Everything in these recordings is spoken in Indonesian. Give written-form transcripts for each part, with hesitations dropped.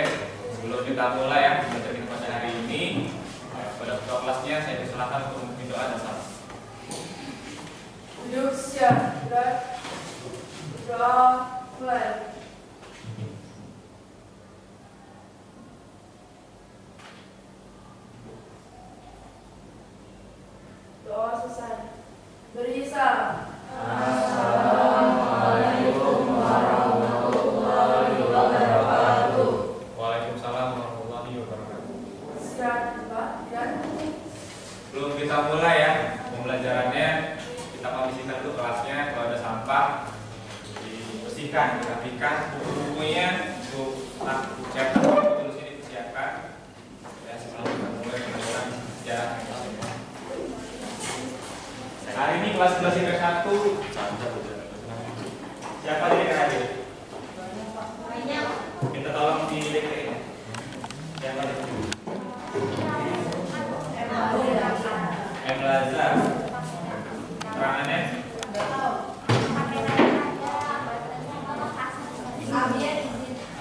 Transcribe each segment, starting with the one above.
sebelum kita mulai ya belajar kita pada hari ini, pada ketua kelasnya saya diserahkan untuk memimpin doa dan salam. Duduk siap, doa mulai. Doa selesai. Beri salam. Assalamualaikum warahmatullahi wabarakatuh. Waalaikumsalam warahmatullahi wabarakatuh. Siap, Pak. Ya. Belum kita mulai ya pembelajarannya, kita kondisikan dulu kelasnya. Kalau ada sampah dibersihkan, dirapikan, buku-bukunya untuk cetak tulis ini disiapkan. Ya, sebelum kita mulai pembelajaran sejarah. Hari ini kelas 11 IPS 1. Siapa yang hadir? Minta tolong di DKI ya. Siapa yang hadir? M. Lazar. Terangannya?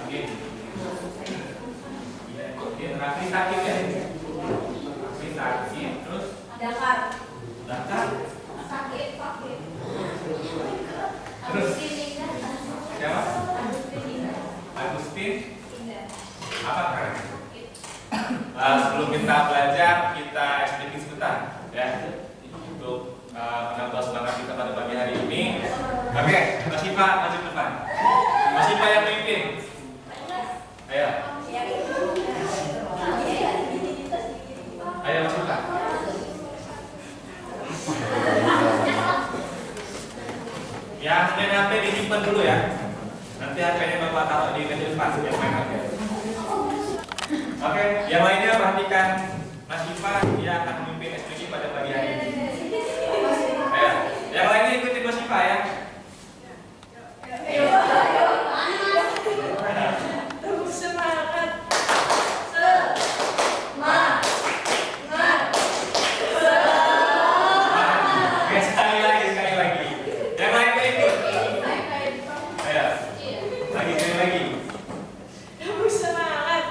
Amin. Terakhir sakit ya? Terakhir sakit. Terus? Dakar. Terus siapa? Agustin. Apa kan? Sebelum kita belajar, kita speaking sebentar ya untuk menambah semangat kita pada pagi hari ini. Oke, Mas Ipa maju depan. Mas Ipa yang memimpin. Ayo. Ayo Mas Ipa. Ya, main HP disimpan dulu ya. Nanti HP-nya Bapak taruh di meja depan yang main HP. Oke, yang lainnya perhatikan Mas Ipa, dia akan memimpin SPG pada pagi hari ini. Ayo, yang lainnya ikuti Mas Ipa ya. Semangat. Sekali lagi. Yang lainnya ikut. Ayo, sekali lagi. Semangat.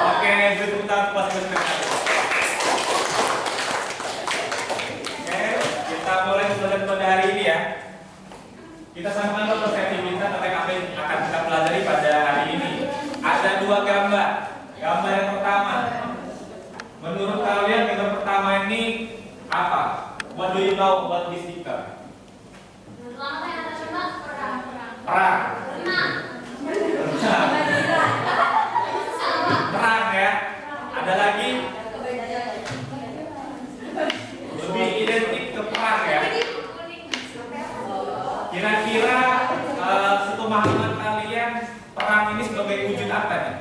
Oke, tepuk tangan pas sekali. Oke, kita mulai belajar pada hari ini ya. Kita sama-sama persepsi kita tentang apa yang akan kita pelajari pada hari ini. Ada dua gambar. Gambar yang pertama, menurut kalian gambar pertama ini apa? What do you know about this picture? Perang. Perang ya. Ada lagi lebih identik ke perang ya. Kira-kira sepemahaman kalian perang ini sebagai wujud apa nih?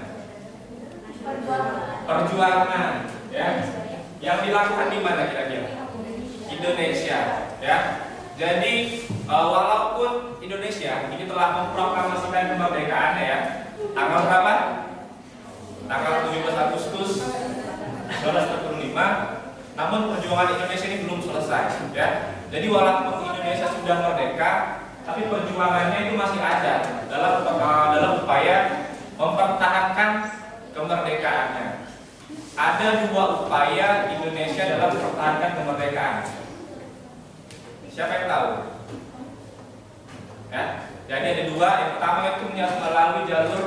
Perjuangan ya. Yang dilakukan di mana kira-kira? Indonesia ya. Jadi walaupun Indonesia ini telah memproklamasikan kemerdekaannya ya, tanggal berapa? Tanggal 17 Agustus 1945. Namun perjuangan Indonesia ini belum selesai ya. Jadi walaupun Indonesia sudah merdeka, tapi perjuangannya itu masih ada dalam upaya mempertahankan kemerdekaannya. Ada dua upaya Indonesia dalam mempertahankan kemerdekaan. Siapa yang tahu? Ya, jadi ada dua. Yang pertama itu melalui jalur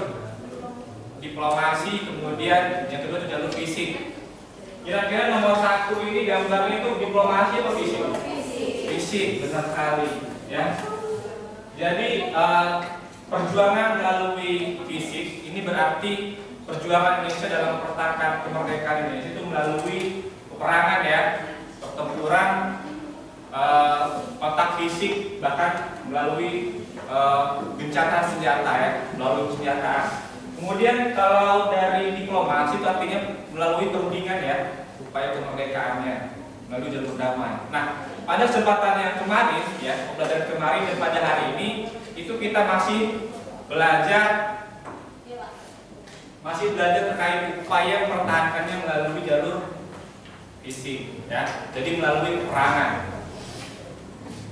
diplomasi, kemudian yang kedua itu jalur fisik. Kira-kira nomor satu ini gambar itu diplomasi atau fisik? Fisik, benar sekali. Ya. Jadi perjuangan melalui fisik ini berarti perjuangan Indonesia dalam mempertahankan kemerdekaan Indonesia itu melalui peperangan ya, pertempuran, kontak fisik, bahkan melalui gencatan senjata ya, melalui senjata. Kemudian kalau dari diplomasi itu artinya melalui perundingan ya, upaya kemerdekaannya melalui jalur damai. Nah, pada kesempatan yang kemarin ya, pembelajaran kemarin dan pada hari ini itu kita masih belajar terkait upaya mempertahankannya melalui jalur fisik ya. Jadi melalui peperangan.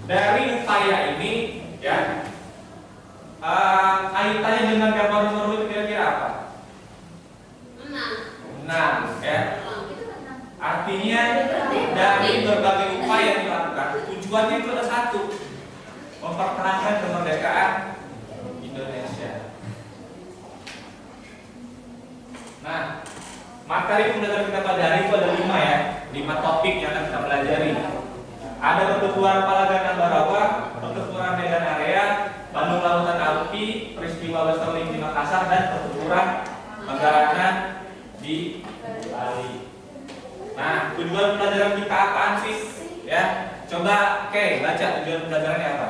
Dari upaya ini, ya, kaitannya dengan gambar nomor itu kira-kira apa? 6, ya. Artinya dari berbagai upaya yang dilakukan, tujuannya itu ada satu, mempertahankan kemerdekaan Indonesia. Nah, materi pembelajaran kita pelajari itu ada 5 ya, 5 topik yang akan kita pelajari. Ada pertempuran Palagan Ambarawa, pertempuran Medan Area, Bandung Lautan Api, peristiwa Westerling di Makassar, dan pertempuran Manggarana di Bali. Nah, tujuan pelajaran kita apaan sih? Ya, coba baca tujuan pelajarannya apa?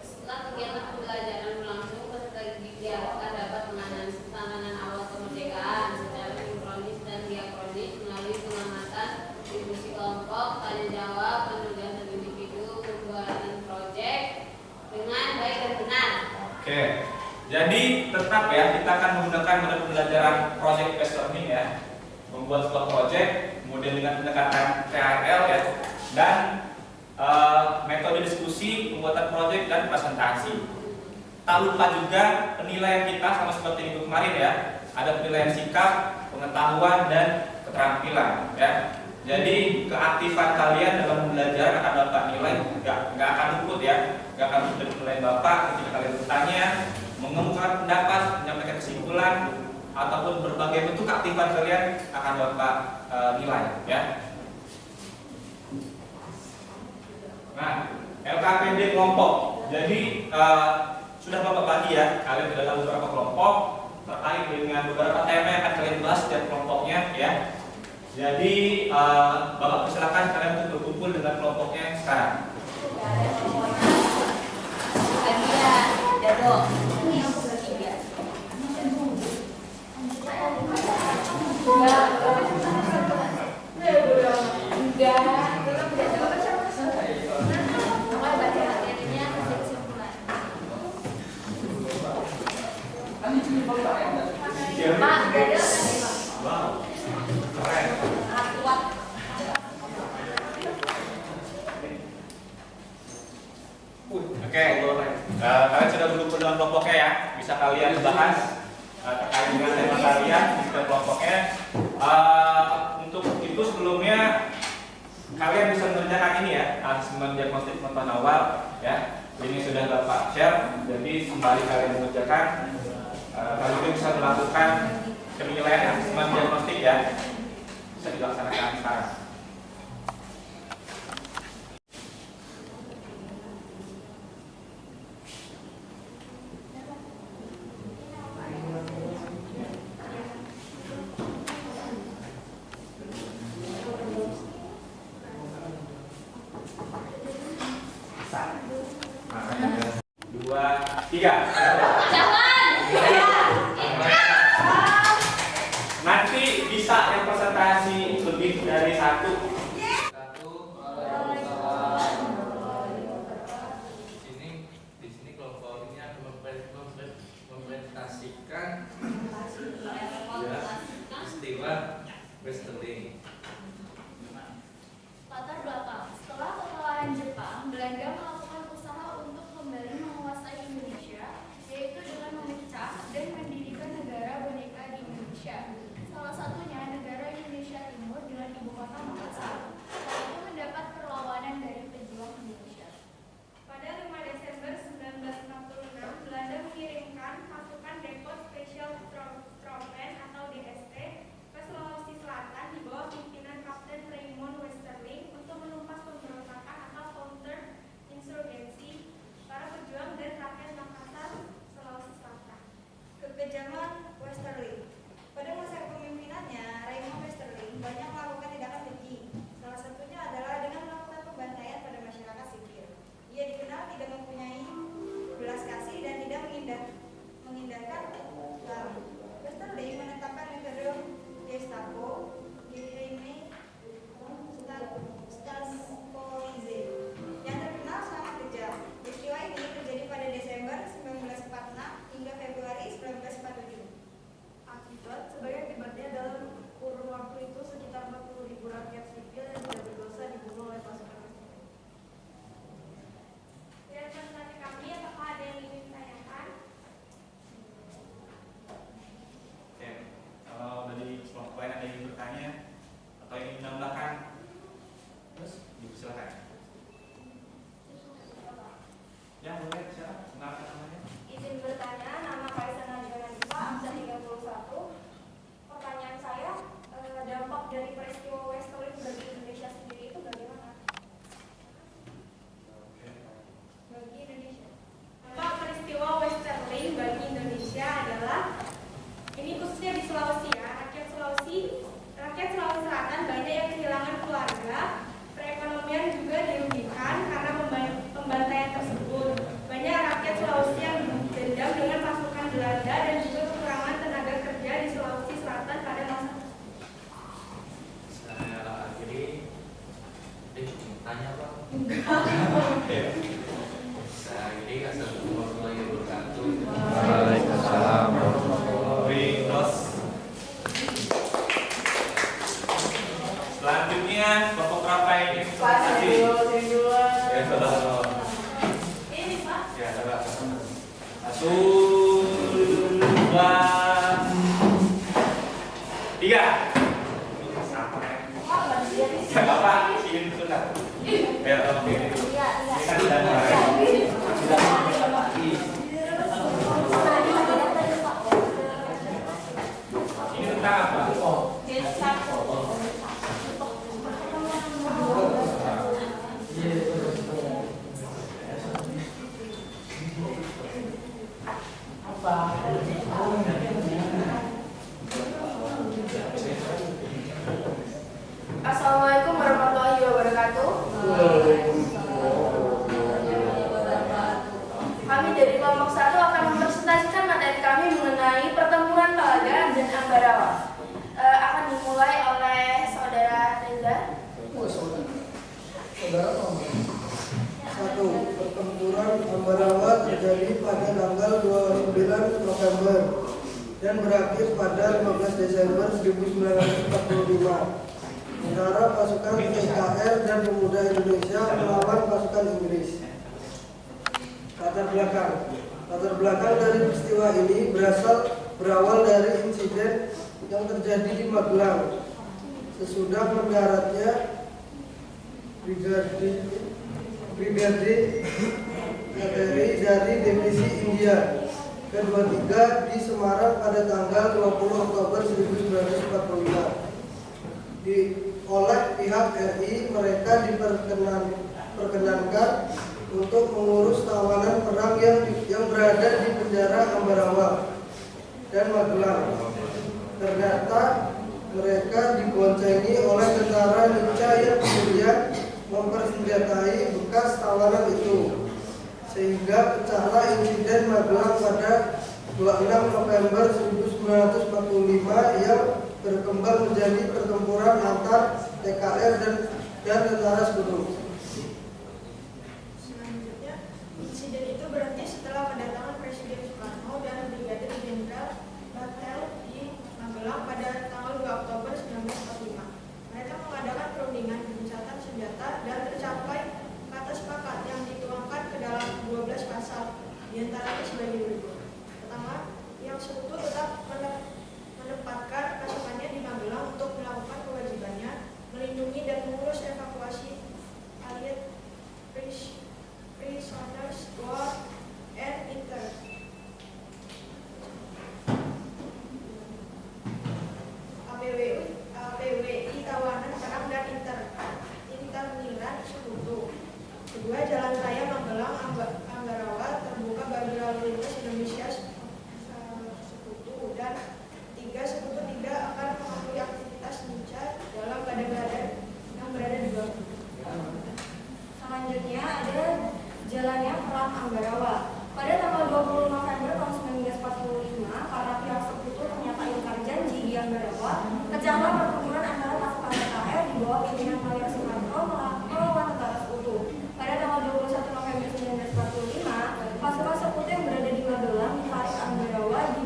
Setelah kegiatan pembelajaran berlangsung, peserta didik diharapkan dapat menanam awal kemerdekaan secara sinkronis dan diakronis melalui pengamatan, diskusi kelompok, tanya jawab, penugasan individu, pembuatan proyek dengan baik dan benar. Oke, jadi tetap ya kita akan menggunakan metode pembelajaran project based learning ya, membuat sebuah project, kemudian dengan pendekatan PRL ya, dan metode diskusi, pembuatan project dan presentasi. Tak lupa juga penilaian kita sama seperti minggu kemarin ya, ada penilaian sikap, pengetahuan dan keterampilan ya. Jadi keaktifan kalian dalam belajar akan dapat nilai, nggak akan luput ya, nggak akan luput dari penilaian Bapak ketika kalian bertanya, mengemukakan pendapat, menyampaikan kesimpulan, ataupun berbagai bentuk keaktifan kalian akan Bapak nilai ya. Nah, LKPD kelompok. Jadi sudah Bapak bagi ya, kalian sudah tahu beberapa kelompok terkait dengan beberapa tema yang akan kalian bahas setiap kelompoknya ya. Jadi Bapak persilakan kalian untuk berkumpul dengan kelompoknya sekarang. Wow, keren. Oke, kalian sudah berkumpul dengan kelompoknya ya. Bisa kalian bahas terkait dengan tema kalian di kelompoknya. Untuk itu sebelumnya kalian bisa mengerjakan ini ya, asesmen diagnostik pengetahuan awal ya. Ini sudah Bapak share. Jadi kembali kalian mengerjakan. Kalian juga bisa melakukan penilaian asesmen diagnostik ya. Bisa dilaksanakan sekarang. Dua, tiga. Nanti bisa yang presentasi lebih dari satu. Di sini kelompok ini akan mempresentasikan istilah Westerling. Latar belakang. Setelah kekalahan Jepang, Belanda melakukan usaha untuk kembali menguasai Indonesia, yaitu Ya, coba. 1, 2, 3. Ya, Bapak, ingin sudah. Ya, oke. Ini kan sudah ini tentang apa? Assalamualaikum warahmatullahi wabarakatuh. Kami dari kelompok 1 akan mempresentasikan materi kami mengenai pertempuran Palagan dan Ambarawa. Akan dimulai oleh saudara Reza. Satu, pertempuran Ambarawa terjadi pada tanggal 29 November dan berakhir pada 15 Desember 1945 antara pasukan TKR dan Pemuda Indonesia melawan pasukan Inggris. Latar belakang dari peristiwa ini berawal dari insiden yang terjadi di Magelang sesudah mendaratnya Brigade Arteri dari Divisi India ke-23 di Semarang pada tanggal 20 Oktober 1945. Oleh pihak RI, mereka diperkenankan untuk mengurus tawanan perang yang berada di penjara Ambarawa dan Magelang. Ternyata mereka diboncengi oleh tentara Nica yang kemudian mempersenjatai bekas tawanan itu, sehingga pecahlah insiden Magelang pada 26 November 1945 yang berkembang menjadi pertempuran antar TKR dan tentara sekutu. Selanjutnya, insiden itu berhenti setelah kedatangan Presiden Soekarno dan Brigadir Jenderal Batel di Magelang pada tanggal 2 Oktober 1945. Mereka mengadakan perundingan gencatan senjata dan tercapai kata sepakat yang dituangkan ke dalam 12 pasal, diantaranya sebagai berikut. Pertama, yang sekutu tetap menempatkan pasukannya di Magelang untuk melakukan kewajibannya, melindungi dan mengurus evakuasi allied prisoners war and APWI tawanan perang dan interniran sekutu. Kedua, jalan raya Magelang Ambarawa terbuka bagi lalu lintas Indonesia sekutu. Dan tiga, sekutu tidak akan mengakui aktivitas Nica dalam badan-badan yang berada di bawah. Selanjutnya ada jalannya perang Ambarawa. Pada tanggal 20 November tahun 1945, karena pihak sekutu ternyata ingkar janji di Ambarawa, pecahlah pertempuran antara pasukan TKR di bawah pimpinan Mayor Soekarno melawan tentara sekutu. Pada tanggal 21 November 1945, pasukan sekutu yang berada di Magelang ditarik ke Ambarawa di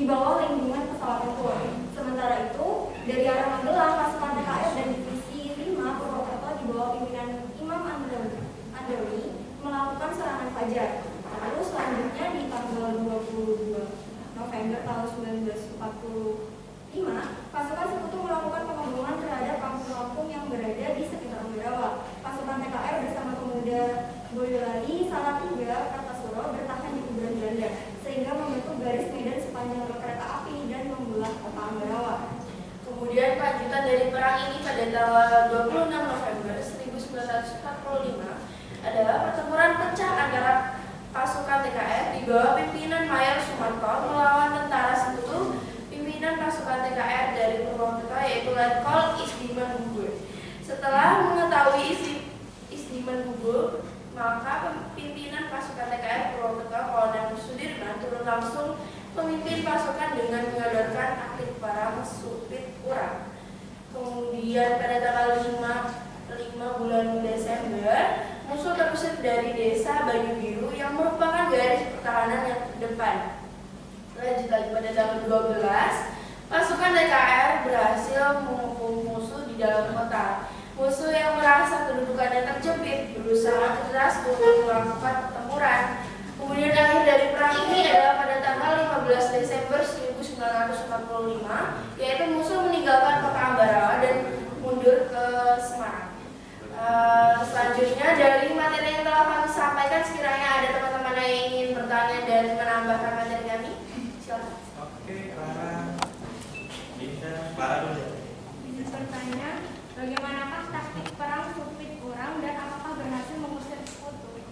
bawah lindungan pesawat tempur. Sementara itu, dari arah Magelang, pasukan TKR dan Divisi 5 Purwokerto di bawah pimpinan Imam Andoni melakukan serangan fajar. Lalu selanjutnya di tanggal 22 November tahun 1945, pasukan sekutu melakukan pengeboman terhadap kampung-kampung yang berada di sekitar Ambarawa. Pasukan TKR bersama Pemuda Boyolali, Salatiga, Kartasura bertahan di kuburan Belanda sehingga membentuk garis medan sepanjang rel kereta api dan membelah kota Ambarawa. Kemudian lanjutan dari perang ini pada tanggal 26 November 1945 adalah pertempuran pecah antara pasukan TKR di bawah pimpinan Mayor Soeharto melawan tentara sekutu pimpinan pasukan TKR dari Purwokerto yaitu Letkol Isdiman Bubur. Setelah mengetahui Isdiman Bubur, maka pimpinan pasukan TKR Purwokerto Kolonel Sudirman turun langsung memimpin pasukan dengan menyodorkan aktif parang supit urang. Kemudian pada tanggal 5 bulan Desember, musuh terusir dari desa Banyu Biru yang merupakan garis pertahanan yang terdepan. Lanjut lagi pada tanggal 12, pasukan TKR berhasil mengepung musuh di dalam kota. Musuh yang merasa kedudukannya terjepit berusaha keras untuk melakukan pertempuran. Kemudian akhir dari perang ini adalah pada tanggal 15 Desember 1945, yaitu musuh meninggalkan kota Ambarawa dan mundur ke Semarang. Selanjutnya dari materi yang telah kami sampaikan, sekiranya ada teman-teman yang ingin bertanya dan menambahkan materi kami, silakan. Oke, Clara. Bisa, Clara dulu. Izin bertanya, bagaimanakah taktik perang Supit Urang dan apakah berhasil mengusir sekutu?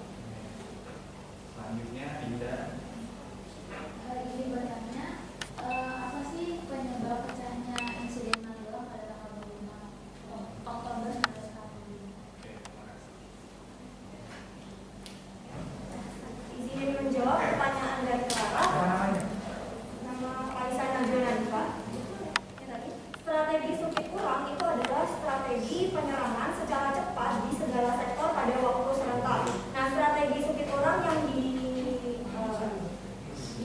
Selanjutnya, Dinda. Izin bertanya, apa sih penyebab pecahnya insiden Magelang pada tanggal 25 Oktober 1945? Oke, terima kasih. Izin menjawab pertanyaan dari Clara. Apa namanya? Nama Kalisa Najwa Najwa. Strategi Supit Urang itu adalah strategi penyerangan secara cepat di segala sektor pada waktu serentak. Nah, strategi Supit Urang yang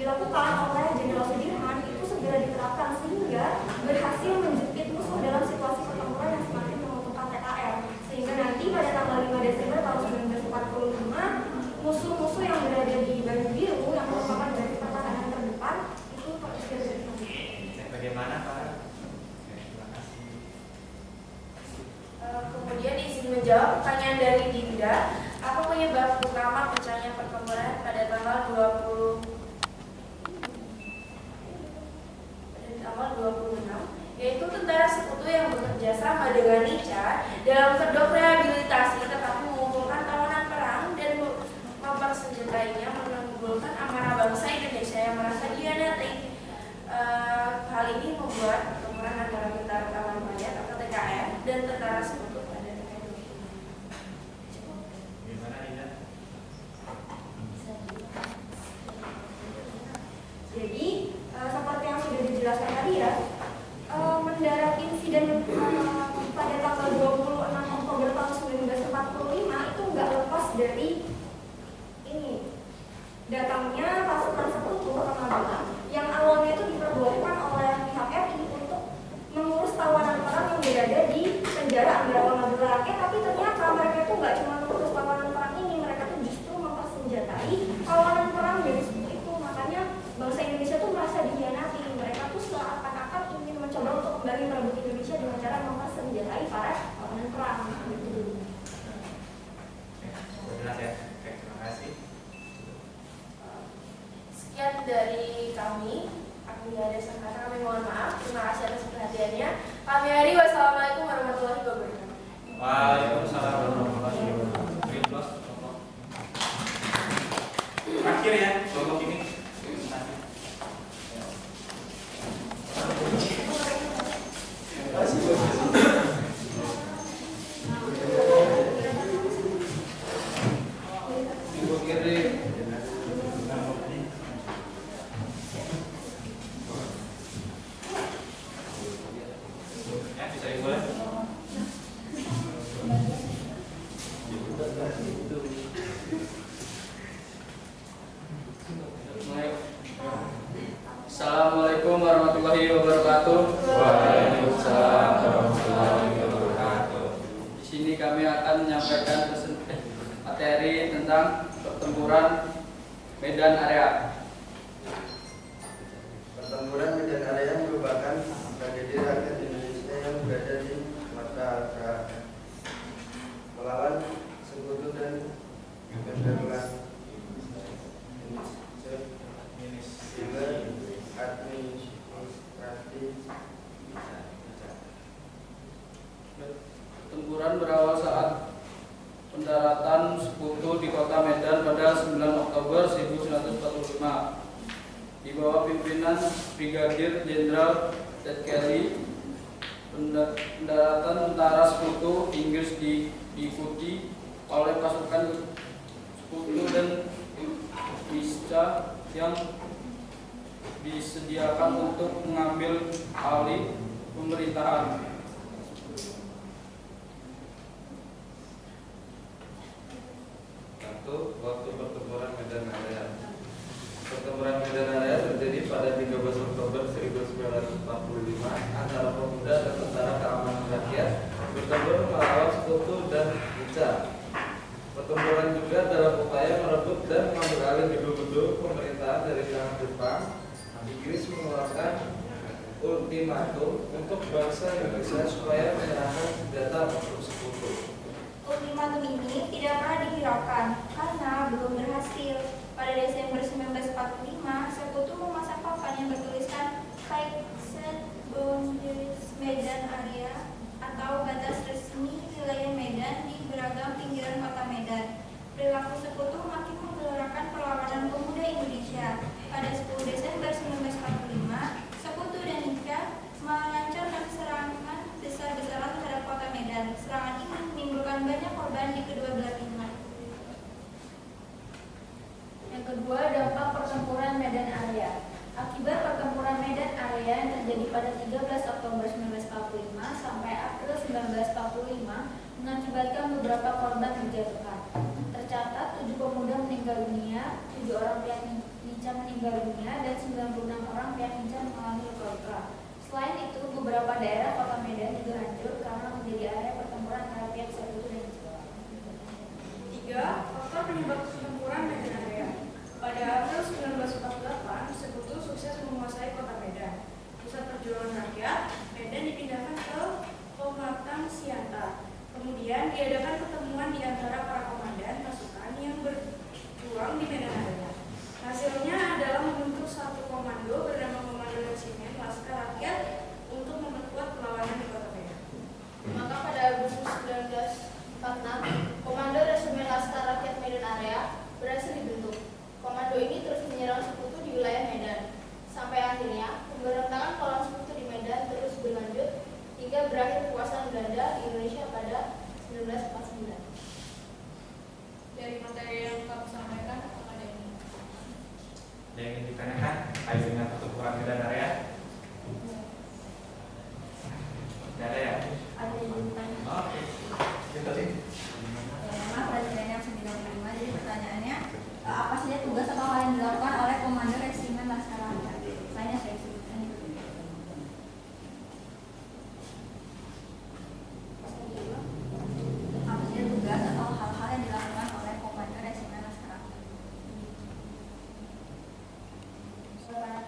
dilakukan oleh Jenderal Sudirman itu segera diterapkan sehingga berhasil menjepit musuh dalam situasi pertempuran yang semakin menguntungkan TKR. Sehingga nanti pada tanggal 5 Desember tahun 1945, musuh-musuh yang berada di Baju Biru yang merupakan garis pertahanan terdepan itu terusir dari sana. Bagaimana, Pak? Terima kasih. Kemudian izin menjawab pertanyaan dari Dinda, apa penyebab utama pecahnya pertempuran pada tanggal 26, yaitu tentara sekutu yang bekerja sama dengan Nica dalam kedok rehabilitasi tetapi mengumpulkan tawanan perang dan mempersenjatainya, menimbulkan amarah bangsa Indonesia yang merasa dihianati. Hal ini membuat pertempuran antara tentara Taman Payat atau TKR dan tentara sekutu pada TKR. Gimana, Dinda? Jadi seperti yang sudah dijelaskan tadi ya, mendarat insiden pada tanggal 26 Oktober tahun 1945 itu nggak lepas dari ini datangnya pasukan sekutu ke Magelang yang awalnya itu diperbolehkan oleh pihak RI untuk mengurus tawanan perang yang berada di penjara Ambarawa Magelang. Tapi ternyata mereka itu nggak cuma mengurus tawanan perang ini, mereka tuh justru mempersenjatai tawanan perang dari sekutu itu. Makanya bangsa Indonesia tuh merasa dihianati. Mereka tuh seakan-akan ingin mencoba untuk kembali merebut Indonesia dengan cara mempersenjatai para tawanan perang. Gitu. Jelas ya? Oke, terima kasih. Sekian dari kami. Kami ada sangkata, kami mohon maaf. Terima kasih atas perhatiannya. Kami hari, wassalamualaikum warahmatullahi wabarakatuh. Waalaikumsalam warahmatullahi wabarakatuh. Terakhir ya, kelompok ini. Ya, bisa dimulai. Assalamualaikum warahmatullahi wabarakatuh. Waalaikumsalam warahmatullahi wabarakatuh. Di sini kami akan menyampaikan materi tentang pertempuran Medan Area. Pertempuran Medan Area merupakan tragedi rakyat Indonesia yang berada di mata Utara melawan sekutu dan kedaulatan administratif. Pertempuran berawal saat pendaratan sekutu di kota Medan pada 9 Oktober 1945 di bawah pimpinan Brigadir Jenderal Ted Kelly. Pendaratan tentara sekutu Inggris diikuti oleh pasukan sekutu dan Misca yang disediakan untuk mengambil alih pemerintahan. Waktu pertempuran Medan Area. Pertempuran Medan Area terjadi pada 13 Oktober 1945 antara pemuda dan tentara keamanan rakyat bertempur melawan dan mengambil alih gedung-gedung pemerintahan dari tangan Jepang, Inggris mengeluarkan ultimatum untuk bangsa Indonesia supaya menyerahkan senjata untuk sekutu. Ultimatum ini tidak pernah dihiraukan karena belum berhasil. Pada Desember 1945, Sekutu memasang papan yang bertuliskan Kriegsbundes Medan Area atau batas resmi wilayah Medan di beragam pinggiran kota Medan. Perilaku Sekutu makin menggelorakan perlawanan pemuda Indonesia. Pada 10 Desember 1945, Sekutu dan Inca melancarkan serangan besar-besaran terhadap kota Medan. Serangan ini menimbulkan banyak korban di kedua belah pihak. Yang kedua, dampak pertempuran Medan Area. Akibat pertempuran Medan Area yang terjadi pada 13 Oktober 1945 sampai April 1945 mengakibatkan beberapa korban berjatuhan. Tercatat 7 pemuda meninggal dunia, 7 orang pihak Inca meninggal dunia, dan 96 orang pihak Inca mengalami luka-luka. Selain itu, beberapa daerah kota Medan juga hancur karena menjadi area pertempuran antara pihak Sekutu dan Inca. 3. Faktor penyebab pertempuran Medan Area. Pada April 1948, Sekutu sukses menguasai kota Medan. Pusat perjuangan rakyat, Medan dipindahkan ke Pematang Siantar. Kemudian diadakan pertemuan di antara para komandan pasukan yang berjuang di Medan Area. Hasilnya adalah membentuk satu komando bernama Komando Resimen Laskar Rakyat untuk memperkuat perlawanan di kota Medan. Maka pada Agustus 1946, Komando Resimen Laskar Rakyat Medan Area berhasil dibentuk. Komando ini terus menyerang Sekutu di wilayah Medan. Sampai akhirnya, pemberontakan kolon Sekutu di Medan terus berlanjut hingga berakhir kekuasaan Belanda di Indonesia pada 1949. Dari materi yang kamu sampaikan, apa ada ini? Ada yang ingin ditanyakan terkait dengan pertempuran Medan Area? Tidak ada ya? Ada yang bertanya. Oke. Itu tadi. Maaf, pertanyaannya 95. Jadi pertanyaannya, apa saja tugas atau hal yang dilakukan oleh Komando Resimen Laskar Rakyat? Saya sebutkan itu. Apa saja tugas atau hal-hal yang dilakukan oleh Komando Resimen Laskar Rakyat? Para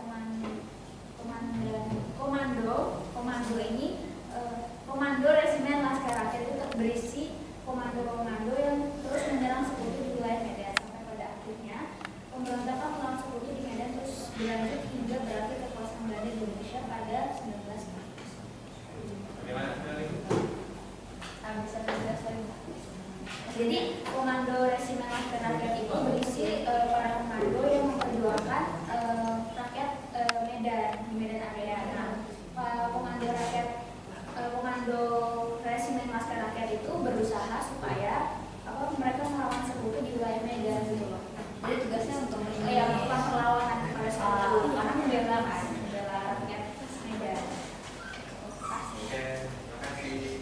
komando ini, Komando Resimen Laskar Rakyat itu berisi komando-komando yang terus menyerang Sekutu di wilayah Medan sampai pada akhirnya pemberontakan melawan Sekutu di Medan terus berlanjut hingga berakhir kekuasaan Belanda di Indonesia pada 1900. Bagaimana sekali? Bisa dijelaskan? Jadi Komando Resimen Laskar Rakyat itu berisi para komando yang memperjuangkan rakyat Medan di Medan Area. Nah, Komando Resimen Laskar Rakyat itu berusaha supaya mereka melawan Sekutu di wilayah Medan gitu loh. Jadi tugasnya untuk melakukan perlawanan kepada Sekutu karena membela rakyat Medan. Oke, terima kasih.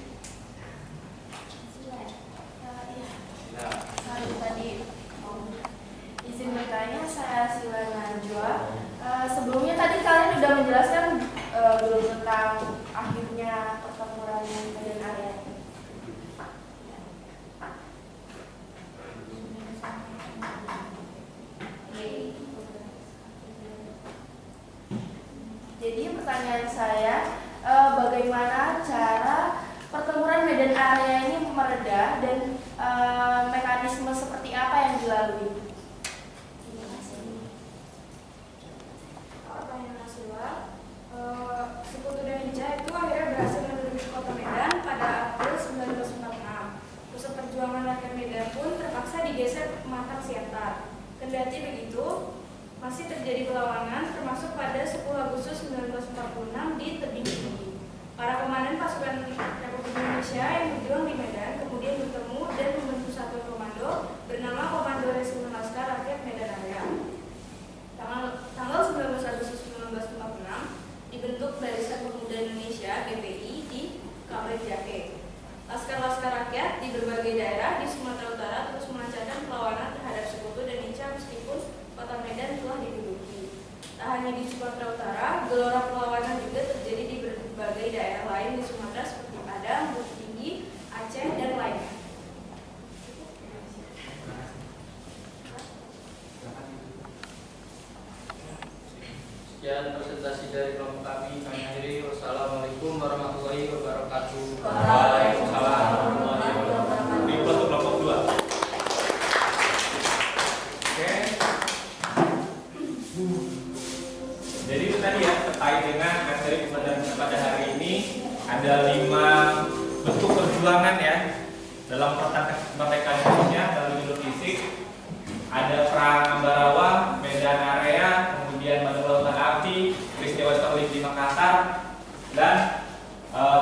Tadi izin bertanya, saya Sila Najwa. Sebelumnya tadi kalian sudah menjelaskan dulu tentang akhirnya pertempuran Medan Area. Jadi pertanyaan saya, bagaimana cara pertempuran Medan Area ini mereda dan mekanisme seperti apa yang dilalui? Pertanyaan Nasila, Sekutu dan Inca itu akhirnya berhasil menduduki kota Medan pada April 1946. Pusat perjuangan rakyat Medan pun terpaksa digeser ke Pematang Siantar. Kendati begitu, masih terjadi perlawanan termasuk pada 10 Agustus 1946 di Tebing Tinggi. Para komandan pasukan Republik Indonesia yang berjuang di Medan kemudian bertemu dan membentuk satu komando bernama Komando Resimen Laskar Rakyat Medan Area. Tanggal 19 Agustus 1946 dibentuk Barisan Pemuda Indonesia (BPI) di Kampret Jake. Laskar-laskar rakyat di berbagai daerah di Sumatera Utara terus melancarkan perlawanan terhadap Sekutu dan Inca meskipun kota Medan telah diduduki. Tak hanya di Sumatera Utara, gelora perlawanan juga terjadi di berbagai daerah lain di Sumatera seperti Padang, Bukit Tinggi, Aceh, dan lainnya. Sekian presentasi dari kelompok kami. Kami akhiri. Wassalamualaikum warahmatullahi wabarakatuh. Waalaikumsalam warahmatullahi wabarakatuh. Di kelompok 2. Oke. Jadi itu tadi ya, terkait dengan materi pada hari ini ada 5 bentuk perjuangan ya dalam kemerdekaan Indonesia dalam jalur fisik. Ada perang Ambarawa, Medan Area, kemudian Bandung Lautan Api, peristiwa Sterling di Makassar, dan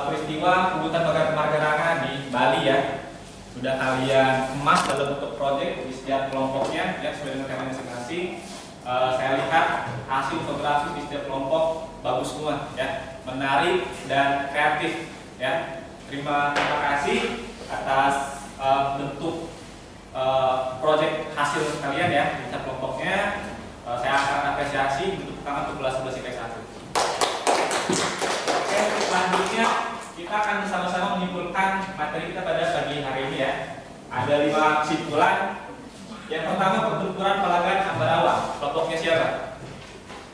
peristiwa Pugutan Margaranga di Bali ya. Sudah kalian kemas dalam bentuk proyek di setiap kelompoknya ya, sesuai dengan tema masing-masing. Saya lihat hasil fotografi di setiap kelompok bagus semua ya, menarik dan kreatif ya. Terima kasih atas bentuk proyek hasil kalian ya di setiap kelompoknya. Saya akan apresiasi untuk pertama untuk kelas 11 IPS 1. Oke, selanjutnya kita akan bersama-sama menyimpulkan materi kita pada pagi hari ini ya. Ada 5 kesimpulan. Yang pertama, pertempuran Palagan Ambarawa. Kelompoknya siapa?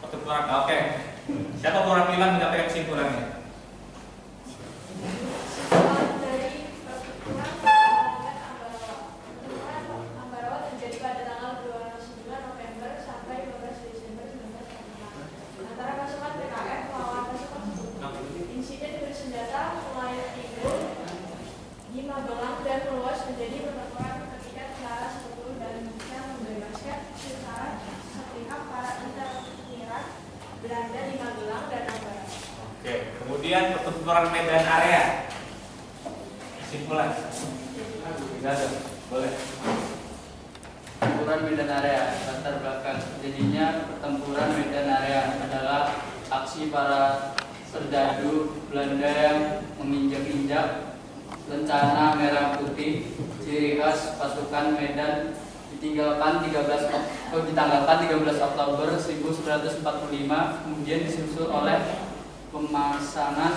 Pertempuran. Oke. Siapa perwakilan menyampaikan kesimpulannya? Dari pertempuran Ambarawa terjadi pada tanggal 29 November sampai 12 Desember 1945 antara pasukan PKF melawan pasukan Sekutu. Insiden bersenjata mulai timbul di Magelang dan meluas menjadi pertempuran ketika tentara Sekutu dan bisa membebaskan secara sepihak para interniran Belanda di Magelang dan Ambarawa. Oke, kemudian pertempuran Medan Area. Kesimpulan. Boleh. Pertempuran Medan Area. Latar belakang terjadinya pertempuran Medan Area adalah aksi para serdadu Belanda yang menginjak-injak rencana merah putih. Ciri khas pasukan Medan ditanggalkan 13 Oktober 1945, kemudian disusul oleh pemasangan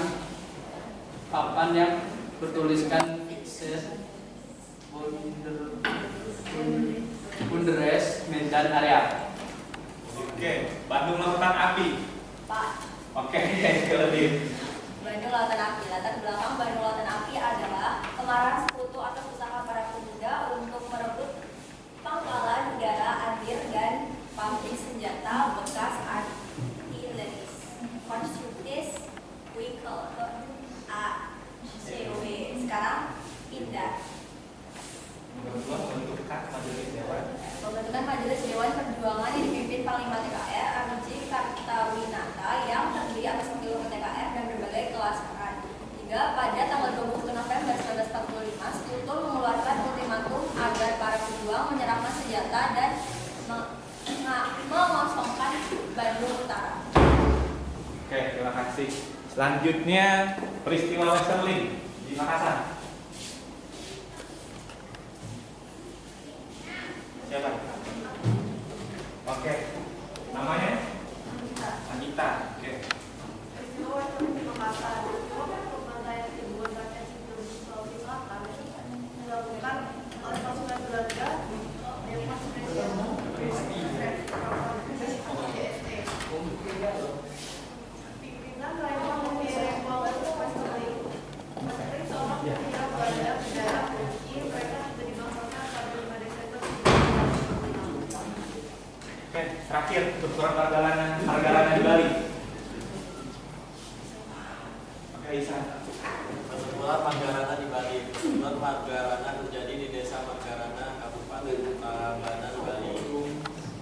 papan yang bertuliskan Bunderes Medan Area. Oke, Bandung Lautan Api. Pak, Oke, lebih. Bandung Lautan Api. Latar belakang Bandung Lautan Api adalah kemarahan Sekutu atas usaha para pemuda untuk merebut pangkalan udara Andir dan pabrik senjata bekas artileris Constructis Vehicle ACW, sekarang pindah. Pembentukan Majelis Dewan Perjuangan yang dipimpin Panglima TKR Armuji Kartawinata yang terdiri atas wakil TKR dan berbagai kelas peran. 3. Pada tanggal 20 November 1945, Sekutu mengeluarkan ultimatum agar para pejuang menyerahkan senjata dan mengosongkan Bandung Utara. Oke, terima kasih. Selanjutnya peristiwa Westerling di Makassar. Siapa? Oke. Namanya? Anita. Oke. Peristiwa Westerling di Makassar. Pembantaian ribuan rakyat sipil di Sulawesi Selatan dilakukan oleh pasukan Belanda yang masih pimpinan Raja Mengirim Wallace Westerling. Westerling seorang perwira Belanda berdarah putih. Mereka sudah dimakamkan pada 5 Desember 1945. Oke, terakhir pertempuran Margaranga di Bali. Oke, Isa. Pertempuran Margaranga di Bali. Pertempuran Margaranga terjadi di Desa Margaranga, Kabupaten Tabanan, Bali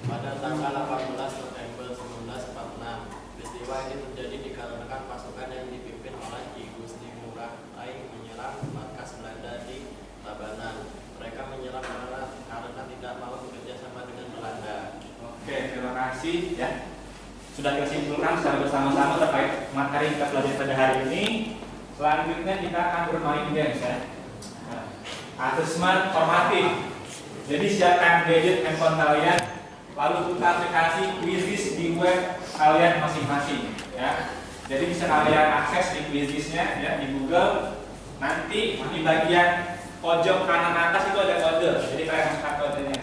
pada tanggal 18 November 1946. Peristiwa ini terjadi dikarenakan pasukan yang dipimpin oleh Ki Gusti Ngurah Rai menyerang markas Belanda di Tabanan. Mereka menyerang karena tidak mau bekerja sama dengan Belanda. Oke, terima kasih ya. Sudah kita simpulkan secara bersama-sama terkait materi yang kita pelajari pada hari ini. Selanjutnya kita akan bermain games ya. Asesmen formatif. Jadi siapkan gadget handphone kalian, lalu buka aplikasi Quizizz di web kalian masing-masing ya. Jadi bisa kalian akses di Quizizz-nya ya di Google. Nanti di bagian pojok kanan atas itu ada kode. Jadi kalian masukkan kodenya.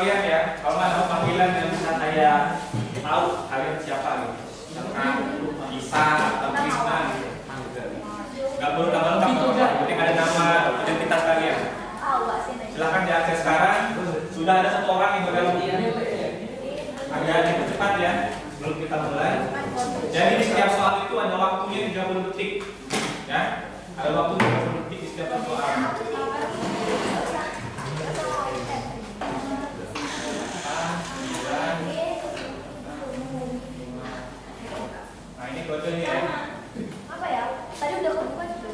kalian ya. Kalau ada panggilan yang bisa saya tahu kalian siapa gitu. Misalkan Isa atau Krisna gitu. Gak perlu nama lengkap, yang penting ada nama identitas kalian. Silahkan diakses sekarang. Sudah ada satu orang yang bergabung. Agak dipercepat ya, sebelum kita mulai. Jadi di setiap soal itu ada waktunya 30 detik, ya. Ada waktu 30 detik di setiap soal. Nah ini kodenya ya. Apa ya? Tadi udah kebuka juga.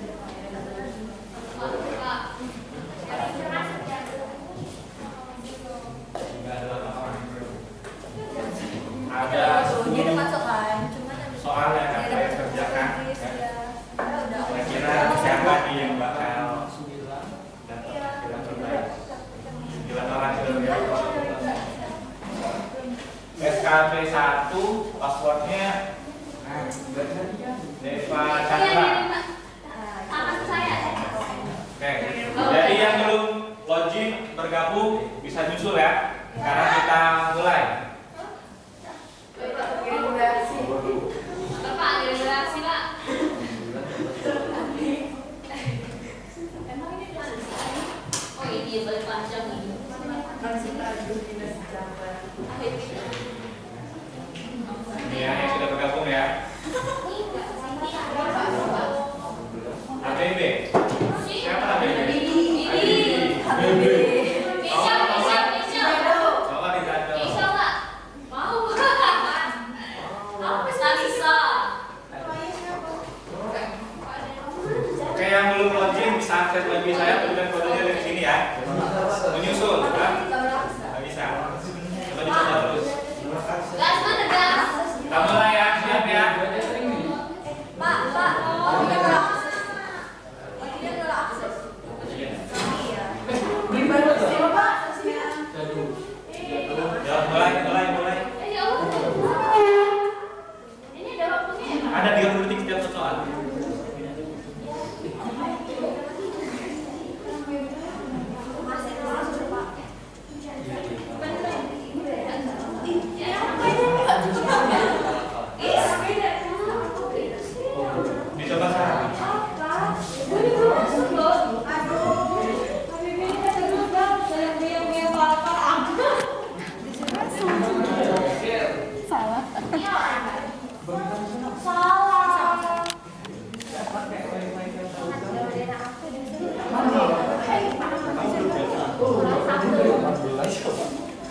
Ada Dia udah masuk kan, cuman soal yang akan saya kerjakan. Kira-kira siapa nih yang bakal dapat terbaik? 9 orang ya. SKP 1 passwordnya Deva Chandra. Oke, jadi yang belum login bergabung bisa nyusul ya. Sekarang kita mulai. Bapak, regenerasi Pak. Oh ini balik panjang ini. Ini ya yang sudah bergabung ya. ABB. Siapa ABB? ABB. Coba dicatat. Oke, yang belum login bisa akses lagi saya, berikan kodenya dari sini ya. Menyusul, kan? Nggak bisa. Coba dicoba terus. Kita mulai ya, siap ya. Pak, oh dia nggak akses. Oh dia nggak akses. Iya. Gimana sih Pak aksesnya? Ya, mulai. Ini ada waktunya ya? Ada 30 detik setiap soal. Dicoba sekarang.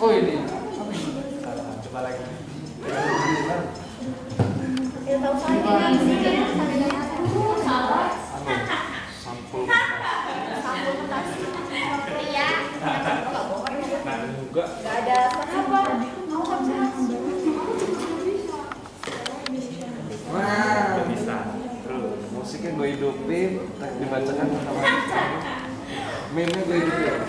Oh ini. Coba lagi. Juga. Gak ada apa? Wah, Bisa. Terus. musiknya gue hidupin, tak dibacakan sama meme gue hidupin.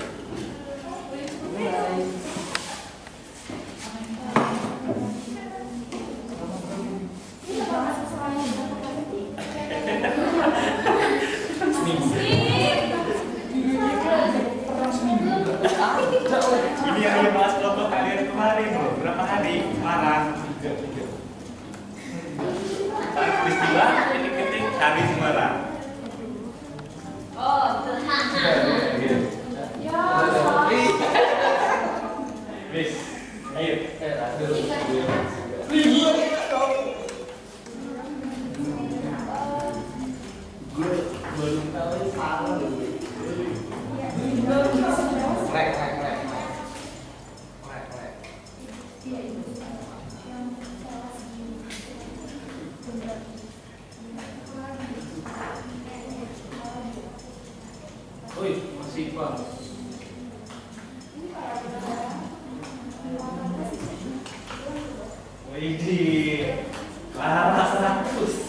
Ini yang bahas kelompok kalian kemarin loh. Berapa hari? Semarang. Peristiwa ketik-ketik hari Semarang. Oh, tenang. Bis. Ayo. Gue belum tahu salah dulu. Wih, masih Bang. Widih. Laras 100.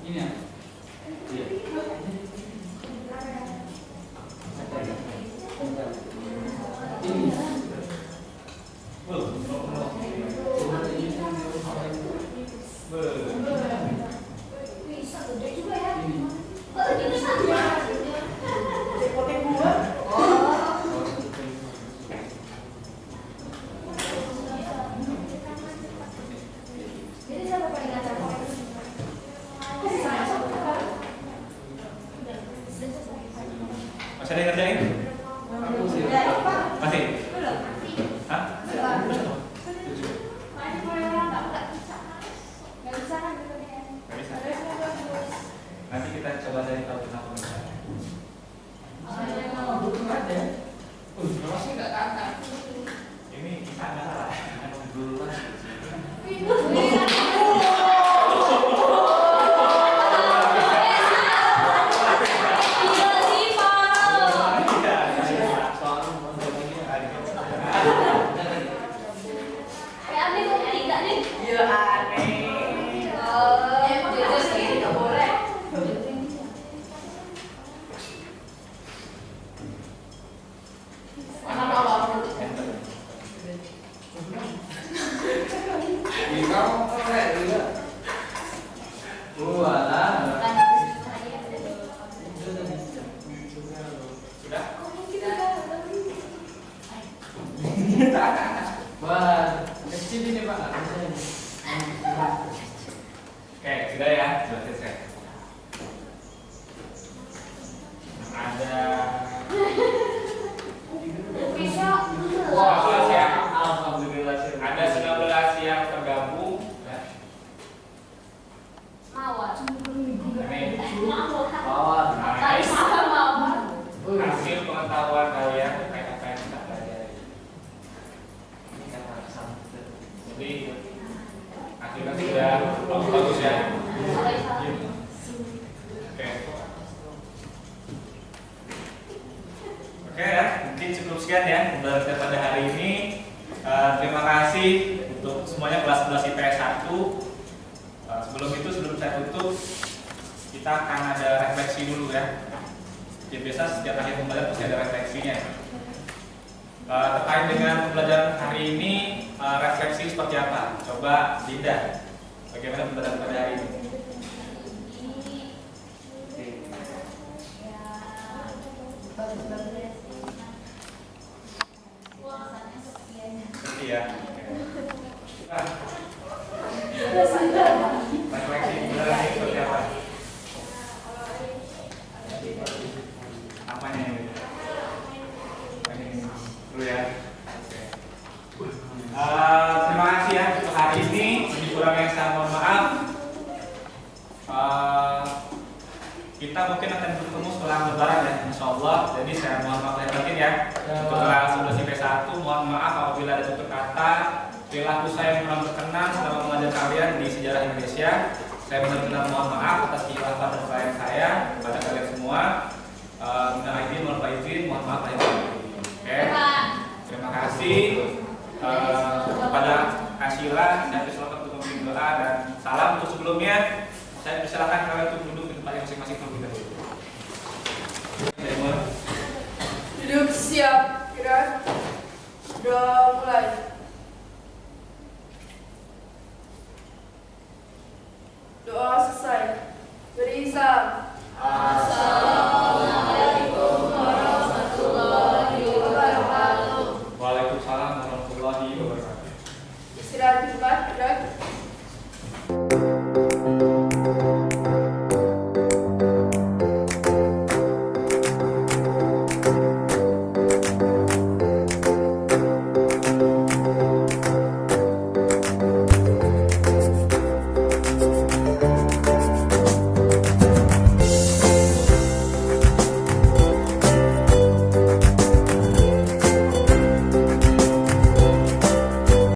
Ini ya. Masih ada yang ngerjain? Masih? Hah? Nggak bisa. Nanti kita coba dari tahu kenapa bisa. Ini bisa nggak salah? Wah, kecil ini Pak. Oke, sudah ya, sudah selesai. Ada Wah, ya. Alhamdulillah. Ada 19 yang tergabung. Ya. Mawar. Ini Mawar. nice. Mawar. Hasil pengetahuan kalian terkait apa yang kita pelajari. Jadi akhirnya sudah bagus ya. Oke. Oke ya, mungkin cukup sekian ya pembelajaran pada hari ini. Terima kasih untuk semuanya kelas 11 IPS 1. Sebelum saya tutup, kita akan ada refleksi dulu ya. Jadi biasa setiap akhir pembelajaran pasti ada refleksinya. Terkait dengan pembelajaran hari ini, refleksi seperti apa? Coba Dinda, bagaimana pembelajaran pada hari ini? Seperti ya. Refleksi pembelajaran ini seperti apa? Apanya ini? Ini dulu ya. Terima kasih ya untuk hari ini. Lebih kurang yang saya mohon maaf. Kita mungkin akan bertemu setelah Lebaran ya, Insya Allah. Jadi saya mohon maaf lahir batin ya. Untuk kelas 11 IPS 1, mohon maaf apabila ada tutur kata, perilaku saya yang kurang berkenan selama mengajar kalian di sejarah Indonesia. Saya benar-benar mohon maaf atas kekhilafan dan kesalahan saya kepada kalian semua. Minal aidin wal faizin, mohon maaf lahir batin. Oke. Terima kasih kepada Kasila. Saya persilakan untuk memberi doa dan salam untuk sebelumnya. Saya persilakan kalian untuk duduk di tempat yang masing-masing terlebih dahulu. Duduk siap, gerak. Sudah mulai. Doa selesai. Beri salam. Assalamualaikum.